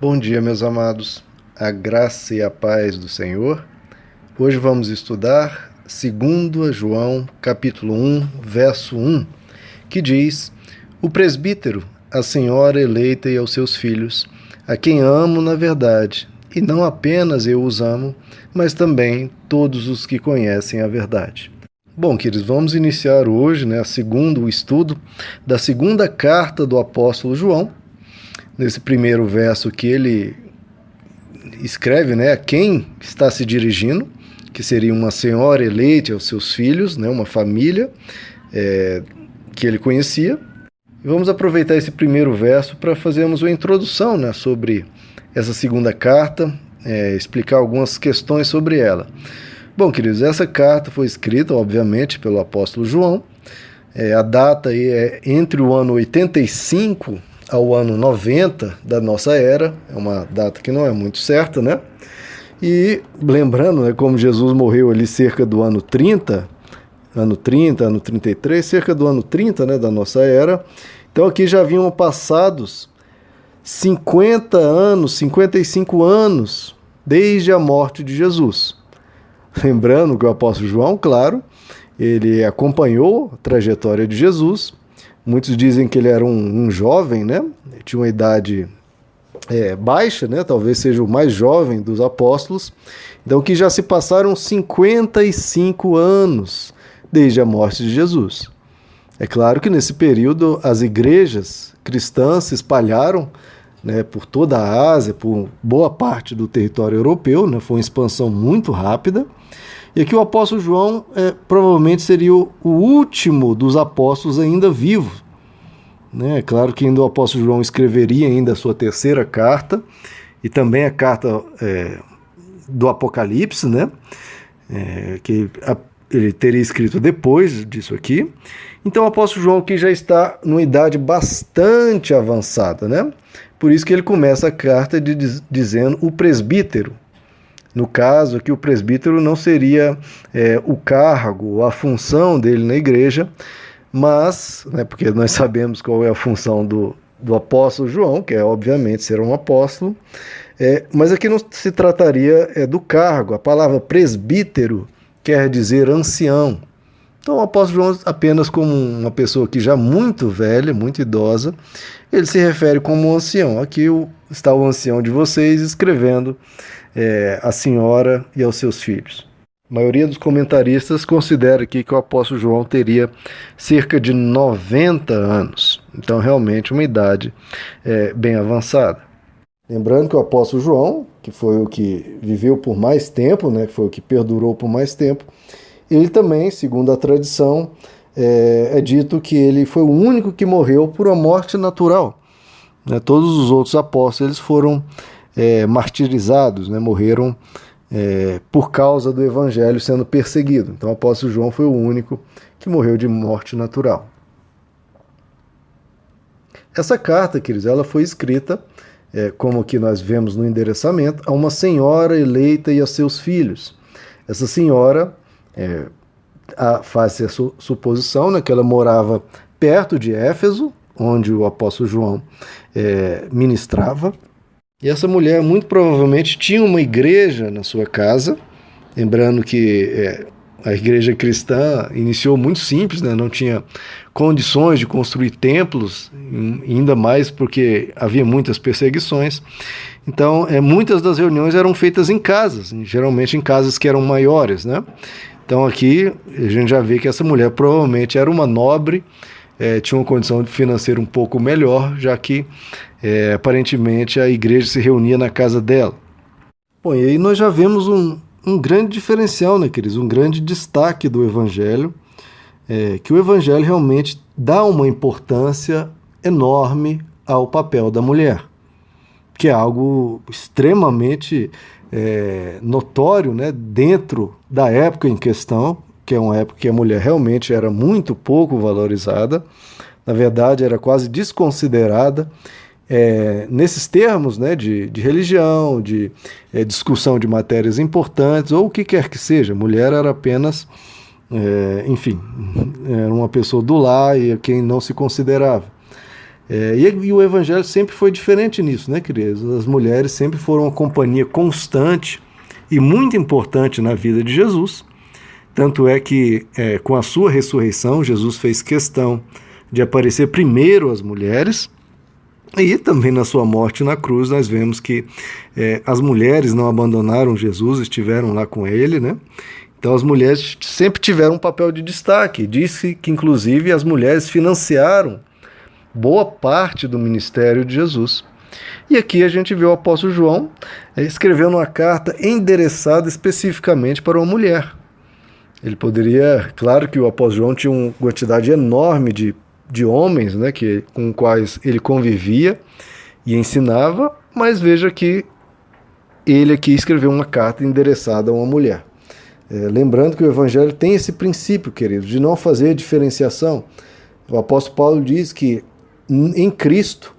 Bom dia, meus amados, a graça e a paz do Senhor. Hoje vamos estudar 2 João, capítulo 1, verso 1, que diz: O presbítero, a senhora eleita e aos seus filhos, a quem amo na verdade, e não apenas eu os amo, mas também todos os que conhecem a verdade. Bom, queridos, vamos iniciar hoje, o estudo da segunda carta do apóstolo João. Nesse primeiro verso que ele escreve, a quem está se dirigindo, que seria uma senhora eleita aos seus filhos, uma família que ele conhecia. E vamos aproveitar esse primeiro verso para fazermos uma introdução sobre essa segunda carta, explicar algumas questões sobre ela. Bom, queridos, essa carta foi escrita, obviamente, pelo apóstolo João. A data aí é entre o ano 85 ao ano 90 da nossa era, é uma data que não é muito certa, E lembrando, como Jesus morreu ali cerca do ano 30, ano 33, cerca do ano 30, da nossa era. Então aqui já haviam passados 50 anos, 55 anos desde a morte de Jesus. Lembrando que o apóstolo João, claro, ele acompanhou a trajetória de Jesus. Muitos dizem que ele era um jovem, Ele tinha uma idade baixa, talvez seja o mais jovem dos apóstolos. Então que já se passaram 55 anos desde a morte de Jesus. É claro que nesse período as igrejas cristãs se espalharam por toda a Ásia, por boa parte do território europeu, foi uma expansão muito rápida. E aqui o apóstolo João provavelmente seria o último dos apóstolos ainda vivo. É claro que ainda o apóstolo João escreveria ainda a sua terceira carta, e também a carta do Apocalipse, que ele teria escrito depois disso aqui. Então o apóstolo João aqui já está numa idade bastante avançada, Por isso que ele começa a carta dizendo o presbítero. No caso aqui, o presbítero não seria o cargo, a função dele na igreja, mas, porque nós sabemos qual é a função do apóstolo João, que é obviamente ser um apóstolo, mas aqui não se trataria do cargo. A palavra presbítero quer dizer ancião. Então o apóstolo João, apenas como uma pessoa que já muito velha, muito idosa, ele se refere como um ancião. Aqui está o ancião de vocês escrevendo a senhora e aos seus filhos. A maioria dos comentaristas considera aqui que o apóstolo João teria cerca de 90 anos. Então, realmente, uma idade bem avançada. Lembrando que o apóstolo João, que foi o que viveu por mais tempo, que foi o que perdurou por mais tempo, ele também, segundo a tradição, é dito que ele foi o único que morreu por uma morte natural. Todos os outros apóstolos eles foram martirizados, morreram por causa do evangelho sendo perseguido. Então o apóstolo João foi o único que morreu de morte natural. Essa carta, queridos, ela foi escrita, como aqui nós vemos no endereçamento, a uma senhora eleita e a seus filhos. Essa senhora faz-se a suposição que ela morava perto de Éfeso, onde o apóstolo João ministrava. E essa mulher muito provavelmente tinha uma igreja na sua casa, lembrando que a igreja cristã iniciou muito simples, não tinha condições de construir templos, ainda mais porque havia muitas perseguições. Então, muitas das reuniões eram feitas em casas, geralmente em casas que eram maiores, Então aqui a gente já vê que essa mulher provavelmente era uma nobre, tinha uma condição financeira um pouco melhor, já que aparentemente a igreja se reunia na casa dela. Bom, e aí nós já vemos um grande diferencial, queridos? Um grande destaque do Evangelho, que o Evangelho realmente dá uma importância enorme ao papel da mulher, que é algo extremamente notório, dentro da época em questão, que é uma época que a mulher realmente era muito pouco valorizada, na verdade era quase desconsiderada, nesses termos de religião, de discussão de matérias importantes, ou o que quer que seja. A mulher era apenas, enfim, era uma pessoa do lar e a quem não se considerava. E o Evangelho sempre foi diferente nisso, né, queridos? As mulheres sempre foram uma companhia constante e muito importante na vida de Jesus. Tanto é que, com a sua ressurreição, Jesus fez questão de aparecer primeiro às mulheres, e também na sua morte na cruz nós vemos que as mulheres não abandonaram Jesus, estiveram lá com ele, né? Então as mulheres sempre tiveram um papel de destaque. Disse que inclusive as mulheres financiaram boa parte do ministério de Jesus. E aqui a gente vê o apóstolo João escrevendo uma carta endereçada especificamente para uma mulher. Ele poderia, claro que o apóstolo João tinha uma quantidade enorme de homens, né, com os quais ele convivia e ensinava, mas veja que ele aqui escreveu uma carta endereçada a uma mulher. Lembrando que o Evangelho tem esse princípio, queridos, de não fazer diferenciação. O apóstolo Paulo diz que em Cristo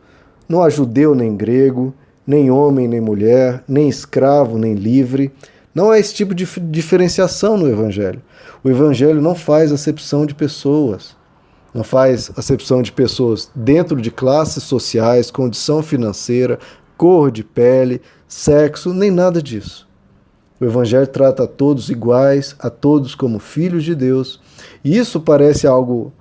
não há judeu nem grego, nem homem nem mulher, nem escravo nem livre. Não há esse tipo de diferenciação no Evangelho. O Evangelho não faz acepção de pessoas. Não faz acepção de pessoas dentro de classes sociais, condição financeira, cor de pele, sexo, nem nada disso. O Evangelho trata a todos iguais, a todos como filhos de Deus. E isso parece algo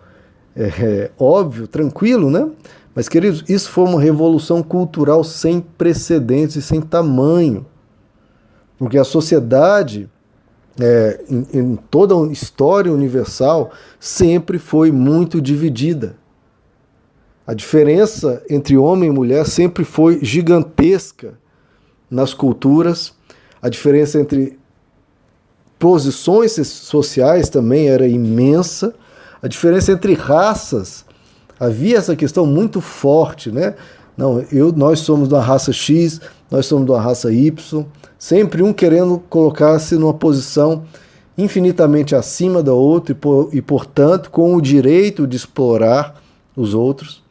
óbvio, tranquilo, né? Mas, queridos, isso foi uma revolução cultural sem precedentes e sem tamanho. Porque a sociedade, em toda a história universal, sempre foi muito dividida. A diferença entre homem e mulher sempre foi gigantesca nas culturas. A diferença entre posições sociais também era imensa. A diferença entre raças, havia essa questão muito forte, né? Não, nós somos da raça X, nós somos da raça Y, sempre um querendo colocar-se numa posição infinitamente acima da outra e, portanto, com o direito de explorar os outros.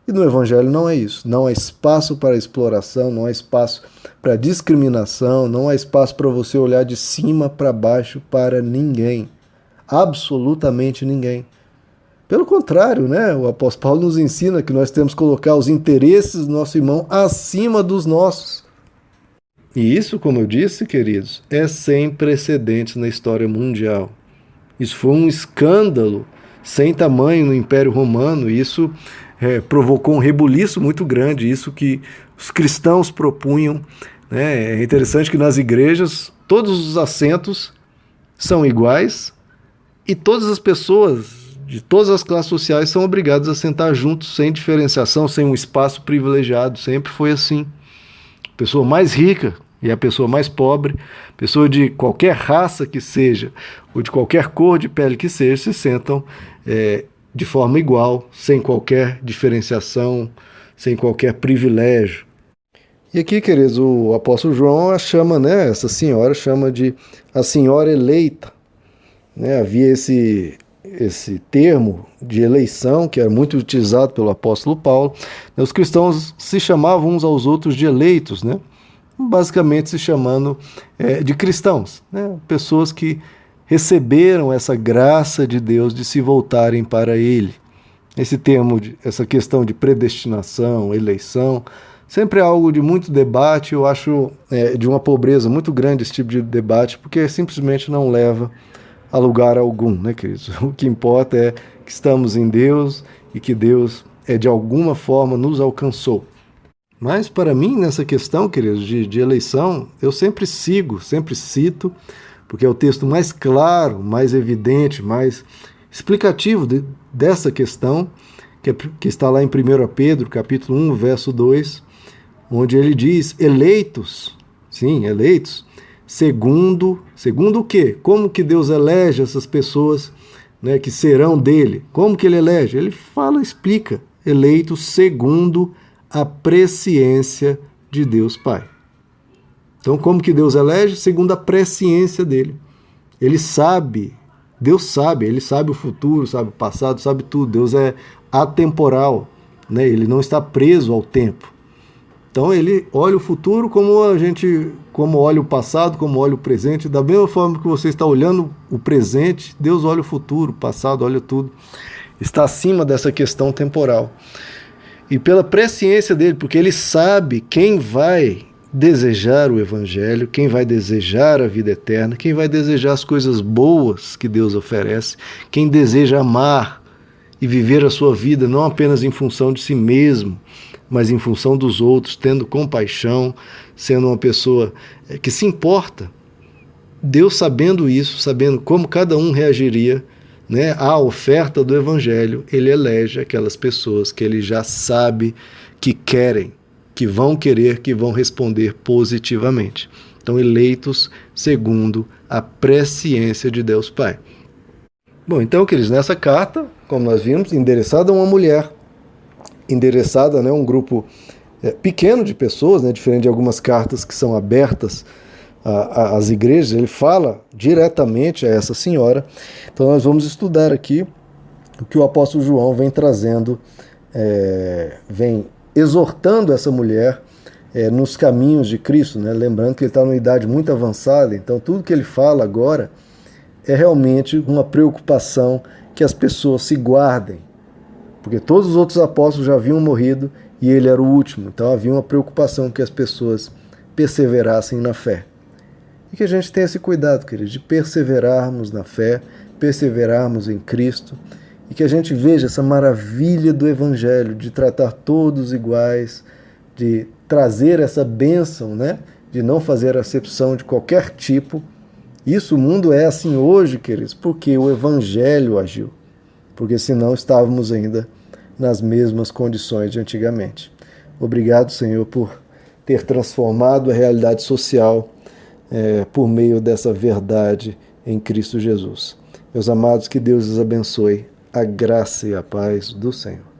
E no Evangelho não é isso. Não há espaço para exploração, não há espaço para discriminação, não há espaço para você olhar de cima para baixo para ninguém. Absolutamente ninguém. Pelo contrário, né? O apóstolo Paulo nos ensina que nós temos que colocar os interesses do nosso irmão acima dos nossos. E isso, como eu disse, queridos, é sem precedentes na história mundial. Isso foi um escândalo sem tamanho no Império Romano, e isso provocou um rebuliço muito grande, isso que os cristãos propunham, né? É interessante que nas igrejas todos os assentos são iguais e todas as pessoas de todas as classes sociais são obrigadas a sentar juntos, sem diferenciação, sem um espaço privilegiado. Sempre foi assim. A pessoa mais rica e a pessoa mais pobre, pessoa de qualquer raça que seja, ou de qualquer cor de pele que seja, se sentam de forma igual, sem qualquer diferenciação, sem qualquer privilégio. E aqui, queridos, o apóstolo João chama, né, essa senhora chama de a senhora eleita. Né? Havia esse termo de eleição, que era muito utilizado pelo apóstolo Paulo. Os cristãos se chamavam uns aos outros de eleitos, né? Basicamente se chamando de cristãos, né? Pessoas que receberam essa graça de Deus de se voltarem para Ele. Esse termo, essa questão de predestinação, eleição, sempre é algo de muito debate. Eu acho de uma pobreza muito grande esse tipo de debate, porque simplesmente não leva a lugar algum, né, queridos? O que importa é que estamos em Deus e que Deus, de alguma forma, nos alcançou. Mas, para mim, nessa questão, queridos, de eleição, eu sempre cito, porque é o texto mais claro, mais evidente, mais explicativo dessa questão, que está lá em 1 Pedro, capítulo 1, verso 2, onde ele diz, eleitos, sim, eleitos, segundo o quê? Como que Deus elege essas pessoas, né, que serão dele? Como que ele elege? Ele explica, eleitos segundo a presciência de Deus Pai. Então, como que Deus elege? Segundo a presciência dele. Ele sabe, Deus sabe, ele sabe o futuro, sabe o passado, sabe tudo. Deus é atemporal, né? Ele não está preso ao tempo. Então ele olha o futuro como olha o passado, como olha o presente. Da mesma forma que você está olhando o presente, Deus olha o futuro, o passado, olha tudo. Está acima dessa questão temporal. e pela presciência dele, porque ele sabe quem vai desejar o Evangelho, quem vai desejar a vida eterna, quem vai desejar as coisas boas que Deus oferece, quem deseja amar e viver a sua vida não apenas em função de si mesmo, mas em função dos outros, tendo compaixão, sendo uma pessoa que se importa. Deus, sabendo isso, sabendo como cada um reagiria, né, à oferta do Evangelho, ele elege aquelas pessoas que ele já sabe que querem, que vão querer, que vão responder positivamente. Então, eleitos segundo a presciência de Deus Pai. Bom, então, queridos, nessa carta, como nós vimos, endereçada a uma mulher, endereçada a um grupo pequeno de pessoas, né, diferente de algumas cartas que são abertas às igrejas, ele fala diretamente a essa senhora. Então nós vamos estudar aqui o que o apóstolo João vem trazendo, vem exortando essa mulher nos caminhos de Cristo, né? Lembrando que ele está numa idade muito avançada, então tudo que ele fala agora é realmente uma preocupação que as pessoas se guardem, porque todos os outros apóstolos já haviam morrido e ele era o último, então havia uma preocupação que as pessoas perseverassem na fé. E que a gente tenha esse cuidado, queridos, de perseverarmos na fé, perseverarmos em Cristo, e que a gente veja essa maravilha do Evangelho, de tratar todos iguais, de trazer essa bênção, né? De não fazer acepção de qualquer tipo. Isso, o mundo é assim hoje, queridos, porque o Evangelho agiu, porque senão estávamos ainda nas mesmas condições de antigamente. Obrigado, Senhor, por ter transformado a realidade social por meio dessa verdade em Cristo Jesus. Meus amados, que Deus os abençoe, a graça e a paz do Senhor.